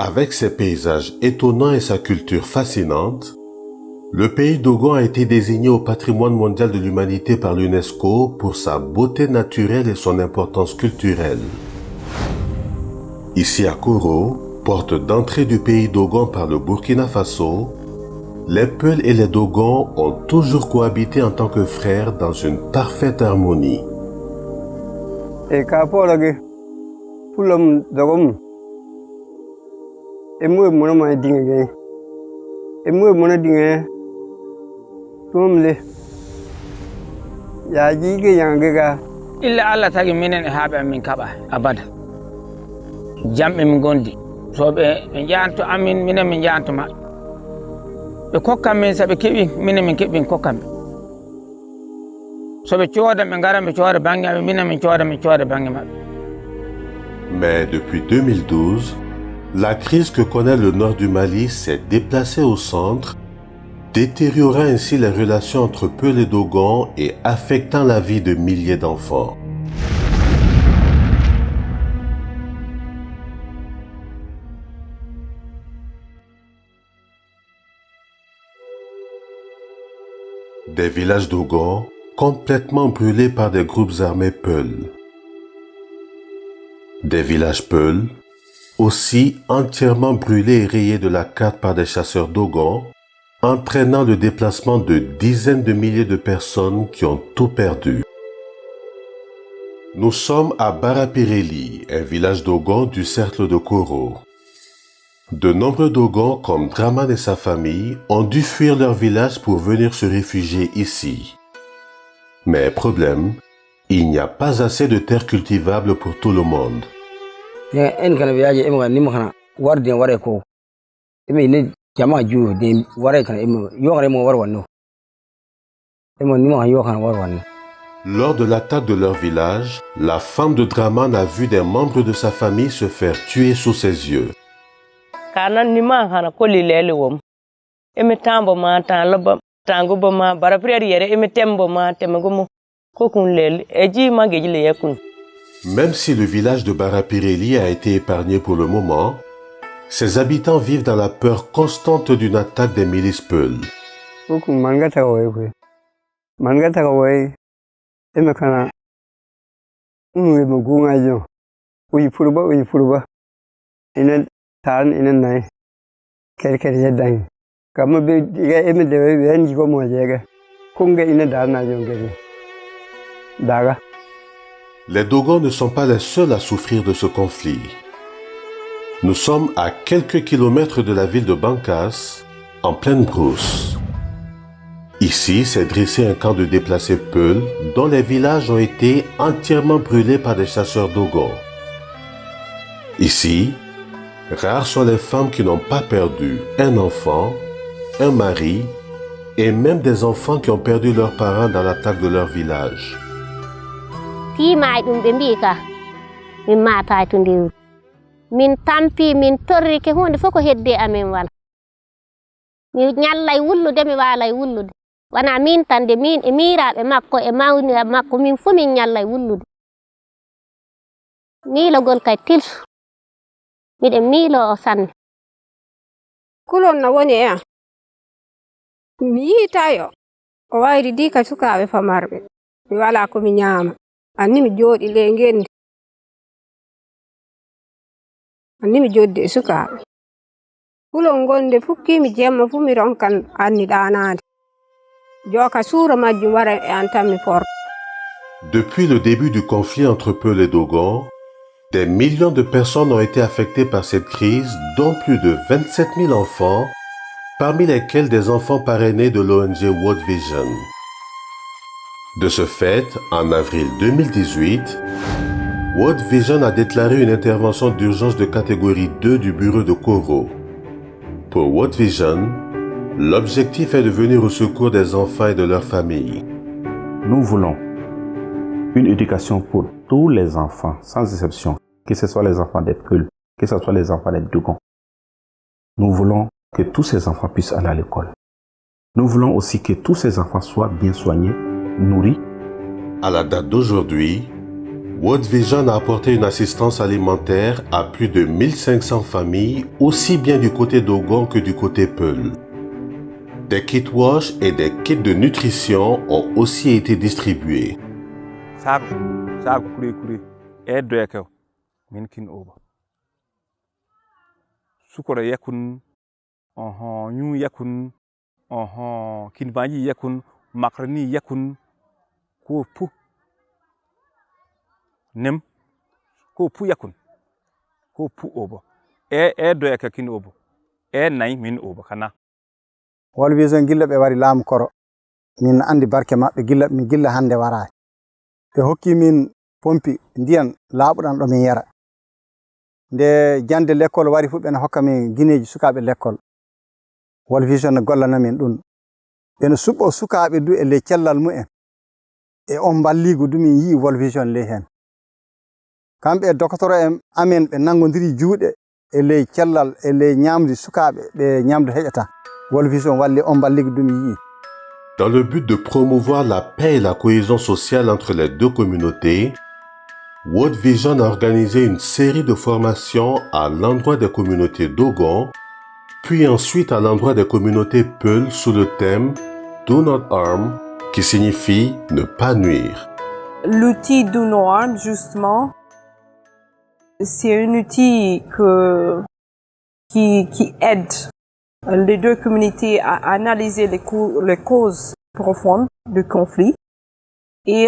Avec ses paysages étonnants et sa culture fascinante, le pays Dogon a été désigné au patrimoine mondial de l'humanité par l'UNESCO pour sa beauté naturelle et son importance culturelle. Ici à Koro, porte d'entrée du pays Dogon par le Burkina Faso, les Peuls et les Dogons ont toujours cohabité en tant que frères dans une parfaite harmonie. Illa Allah tagi minen e haaɓe amin kaɓa abada jamɓe min gondi so ɓe jahanto amin minen min jahanto maɓɓe ɓe kokkan min so ɓe keeɓi minen min keeɓi kokkan so ɓe coodan ɓe ngara ɓe cooda bange aɓe minen min cooda bange maɓɓe. Mais depuis 2012, la crise que connaît le nord du Mali s'est déplacée au centre, détériorant ainsi les relations entre Peuls et Dogons et affectant la vie de milliers d'enfants. Des villages Dogons complètement brûlés par des groupes armés Peuls. Des villages Peuls aussi entièrement brûlés et rayés de la carte par des chasseurs Dogons, entraînant le déplacement de dizaines de milliers de personnes qui ont tout perdu. Nous sommes à Barapireli, un village Dogon du cercle de Koro. De nombreux Dogons, comme Draman et sa famille, ont dû fuir leur village pour venir se réfugier ici. Mais problème, il n'y a pas assez de terres cultivables pour tout le monde. Lors de l'attaque de leur village, la femme de Draman a vu des membres de sa famille se faire tuer sous ses yeux. Même si le village de Barapireli a été épargné pour le moment, ses habitants vivent dans la peur constante d'une attaque des milices Peuls. Les Dogons ne sont pas les seuls à souffrir de ce conflit. Nous sommes à quelques kilomètres de la ville de Bankas, en pleine brousse. Ici s'est dressé un camp de déplacés Peuls dont les villages ont été entièrement brûlés par des chasseurs Dogons. Ici, rares sont les femmes qui n'ont pas perdu un enfant, un mari et même des enfants qui ont perdu leurs parents dans l'attaque de leur village. Min tampi min torri ke hunde fof ko hedde amin wala mi nyallay wullude mi walay wullude wana min tande min e miraɓe makko e mawni makko min fu min nyallay wullude milogol kay tilsu miɗen milo o sanne kulon na woni e mi yitayo o wayri di ka sukaɓe famarɓe mi wala ko mi nyama anni mi jodi le ngendi anni mi jodde sukaɓe kulon gonde fukki mi jemma fu mi ronkan anni ɗanade joka suura majjum wara e an tan mi for. Depuis le début du conflit entre Peuls et Dogons, des millions de personnes ont été affectées par cette crise, dont plus de 27 000 enfants, parmi lesquels des enfants parrainés de l'ONG World Vision. De ce fait, en avril 2018, World Vision a déclaré une intervention d'urgence de catégorie 2 du bureau de Koro. Pour World Vision, l'objectif est de venir au secours des enfants et de leurs familles. Nous voulons une éducation pour tous les enfants, sans exception, que ce soit les enfants des Peuls, que ce soit les enfants des Dogons. Nous voulons que tous ces enfants puissent aller à l'école. Nous voulons aussi que tous ces enfants soient bien soignés, nourris. À la date d'aujourd'hui, World Vision a apporté une assistance alimentaire à plus de 1500 familles, aussi bien du côté Dogon que du côté Peul. Des kits wash et des kits de nutrition ont aussi été distribués. Sukora yakun nyu yakun kinbaji yakun makaroni yakun ko pu nem ko pu yakun ko pu obo do yaka kin obo nay min obo kana World Vision gilla be wari lam koro min andi barke mabbe gilla hande wara be hokki min pompi ndiyan laabudan do min yara nde jande l'école wari fu ben hokka min gineji sukabe l'école World Vision gollana min dun ben subo sukabe du e le cellal mu'en e on balligo du min yi World Vision le hen kambe docteur en amen be nangodiri juude e le cellal e le nyamdi sukabe be nyamdu hejata World Vision walli on balligo du min yi. Dans le but de promouvoir la paix et la cohésion sociale entre les deux communautés, World Vision a organisé une série de formations à l'endroit des communautés Dogon, puis ensuite à l'endroit des communautés Peul sous le thème Do Not Harm, qui signifie ne pas nuire. L'outil Do Not Harm, justement, c'est un outil qui aide les deux communautés à analyser les causes profondes du conflit et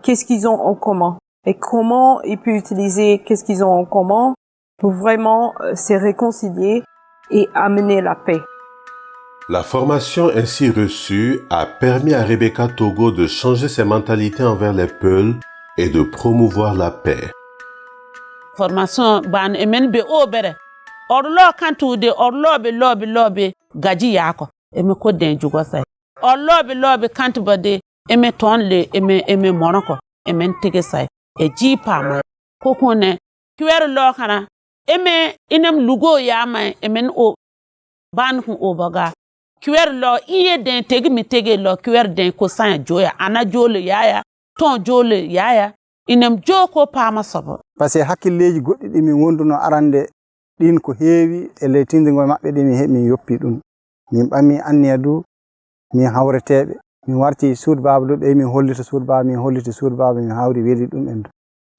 qu'est-ce qu'ils ont en commun et comment ils peuvent utiliser qu'est-ce qu'ils ont en commun pour vraiment se réconcilier et amener la paix. La formation ainsi reçue a permis à Rebecca Togo de changer ses mentalités envers les Peuls et de promouvoir la paix. Formation ban emen be obere orlo kantude orlobe lobe gaji yako eme ko den jugo sai orlobe kantubade eme tonle eme monoko eme tege sai e jipa ma kokone kwer lo kana eme inem lugo ya ma eme o ban hu obaga kwer lo iye den tege mi tege lo kwer den ko san joya ana jole yaya ton jole yaya inem joko pama sobo parce que hakkilleji goddi dimi wonduno arande din ko heewi e le tindingo mabbe dimi hebi yoppi dum min bami annedu min hawretebe min warti soud bablu be min hollita soud bab min hollita soud bab min hawri weli dum en.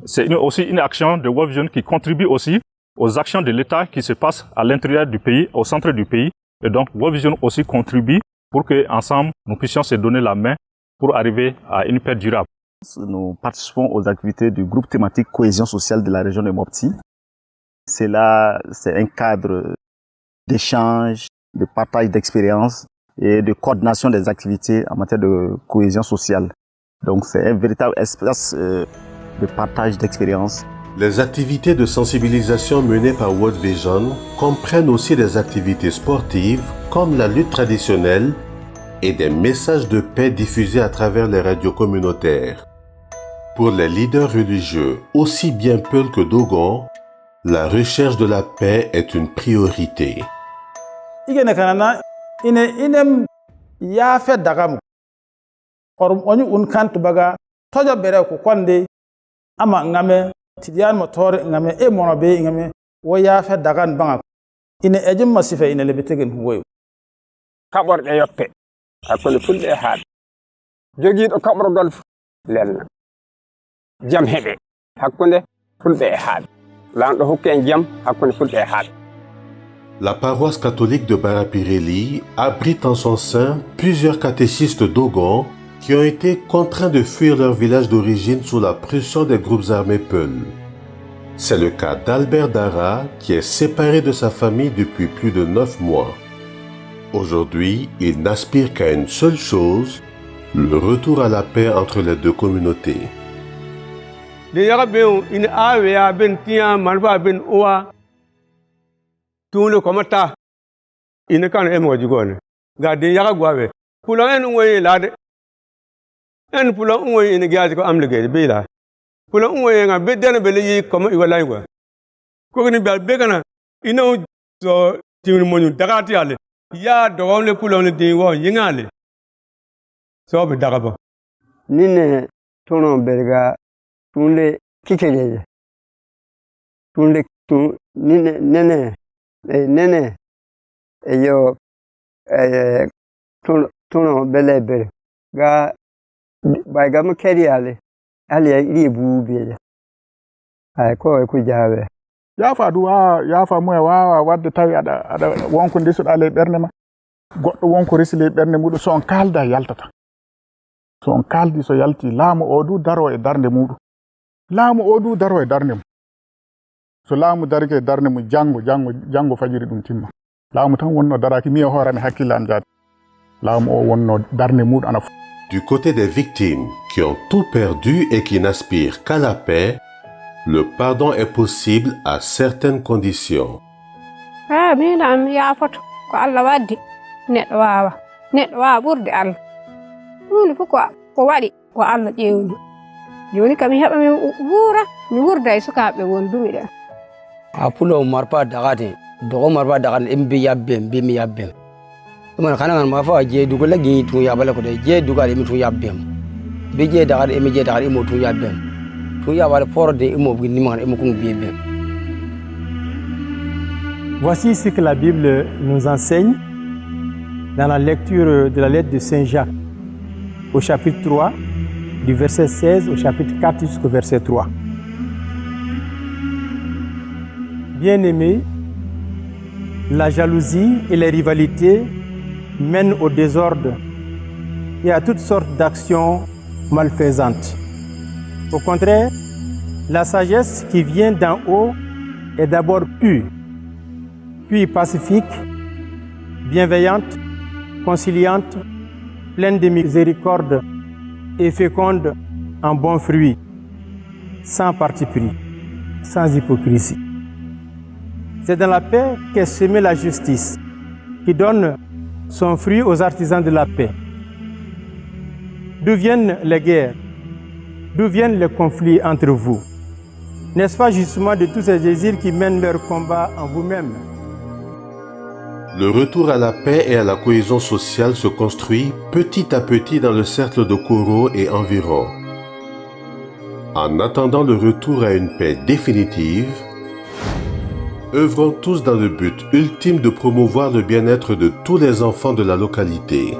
C'est aussi une action de World Vision qui contribue aussi aux actions de l'État qui se passent à l'intérieur du pays, au centre du pays. Et donc, World Vision aussi contribue pour que ensemble nous puissions se donner la main pour arriver à une paix durable. Nous participons aux activités du groupe thématique cohésion sociale de la région de Mopti. C'est un cadre d'échange, de partage d'expériences et de coordination des activités en matière de cohésion sociale. Donc c'est un véritable espace de partage d'expériences. Les activités de sensibilisation menées par World Vision comprennent aussi des activités sportives comme la lutte traditionnelle et des messages de paix diffusés à travers les radios communautaires. Pour les leaders religieux, aussi bien Peul que Dogon, la recherche de la paix est une priorité. Ama ngame tidian motor ngame e monobe ngame wo ya fa dagan banga ina ejum masifa ina lebetegen huwoy kabor de yoppe akole fulbe haad jogiido kabor golf lenna jam hebe hakkunde fulbe haad lando hokken jam hakkunde fulbe haad. La paroisse catholique de Barapireli abrite en son sein plusieurs catéchistes Dogon qui ont été contraints de fuir leur village d'origine sous la pression des groupes armés Peul. C'est le cas d'Albert Dara qui est séparé de sa famille depuis plus de 9 mois. Aujourd'hui, il n'aspire qu'à une seule chose, le retour à la paix entre les deux communautés. En pula unwe ina gaji ko amlige bela pula unwe nga bedana bele yi comme iwala ngwa ko ni bel begana ina so tiwni monu dagati ale ya dogon le pula le din wo yingale so be dagaba nine tono berga tunle kikeleje tu nene yo tuno belebere ga bai ga makeri ale ri buubi ay ko ku jabe yafa duwa yafa moya wawa wadde tawi ada wonko ndisuɗa ley ɓernde ma goɗɗo wonko resi ley ɓernde muɗum so on kalda yaltata so on kaldi so yalti laamu o du daro e darnde muɗum laamu o du daro e darnde mum so laamu darike e darnde mum jango fajiri ɗum timma laamu tan wonno daraki mi e hoorami hakkille am jaati laamu o wonno darnde muɗum ana Du côté des victimes qui ont tout perdu et qui n'aspirent qu'à la paix, le pardon est possible à certaines conditions. Minam yafoto ko Allah waddi neɗɗo wawa ɓurde Allah hunde fof ko waɗi ko Allah ƴewni joni kam mi heɓa mi wurda e sukaɓe wondumi ɗen apulo marpa dagati dogo marpa dagati embi yabbem bi mi yabbem man kana man ma fa je dugo lagi tu yabala ko de je dugo mi tu yabbem bi je dagati emi je dagati mo tu yabbem tu yabala porde emo bi ni man emo ko biebe. Voici ce que la Bible nous enseigne dans la lecture de la lettre de Saint Jacques au chapitre 3 du verset 16 au chapitre 4 jusqu'au verset 3. Bien-aimés, la jalousie et les rivalités mènent au désordre et à toutes sortes d'actions malfaisantes. Au contraire, la sagesse qui vient d'en haut est d'abord pure, puis pacifique, bienveillante, conciliante, pleine de miséricorde et féconde en bons fruits, sans parti pris, sans hypocrisie. C'est dans la paix qu'est semée la justice, qui donne son fruit aux artisans de la paix. D'où viennent les guerres? D'où viennent les conflits entre vous? N'est-ce pas justement de tous ces désirs qui mènent leur combat en vous-même? Le retour à la paix et à la cohésion sociale se construit petit à petit dans le cercle de Koro et environ. En attendant le retour à une paix définitive, œuvrons tous dans le but ultime de promouvoir le bien-être de tous les enfants de la localité.